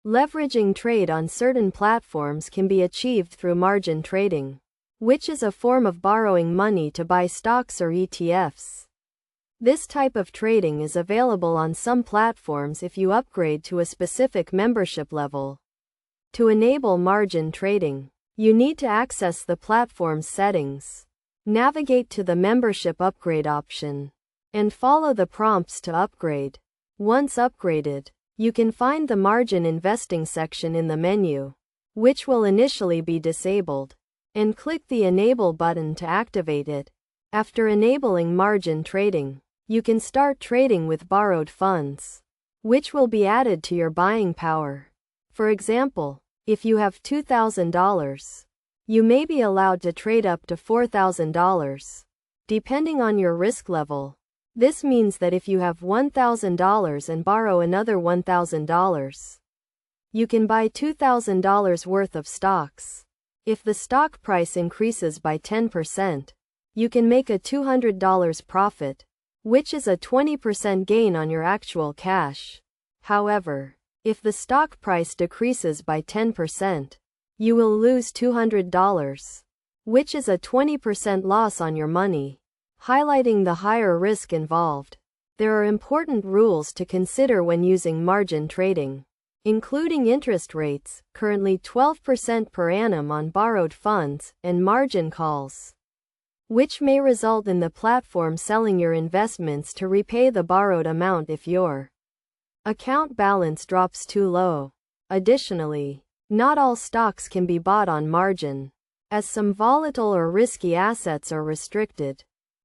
Leveraging trade on certain platforms can be achieved through margin trading, which is a form of borrowing money to buy stocks or ETFs. This type of trading is available on some platforms if you upgrade to a specific membership level. To enable margin trading, you need to access the platform's settings, navigate to the membership upgrade option, and follow the prompts to upgrade. Once upgraded, you can find the margin investing section in the menu, which will initially be disabled, and click the Enable button to activate it. After enabling margin trading, you can start trading with borrowed funds, which will be added to your buying power. For example, if you have $2,000, you may be allowed to trade up to $4,000, depending on your risk level. This means that if you have $1,000 and borrow another $1,000, you can buy $2,000 worth of stocks. If the stock price increases by 10%, you can make a $200 profit, which is a 20% gain on your actual cash. However, if the stock price decreases by 10%, you will lose $200, which is a 20% loss on your money, highlighting the higher risk involved. There are important rules to consider when using margin trading, including interest rates, currently 12% per annum on borrowed funds, and margin calls, which may result in the platform selling your investments to repay the borrowed amount if your account balance drops too low. Additionally, not all stocks can be bought on margin, as some volatile or risky assets are restricted.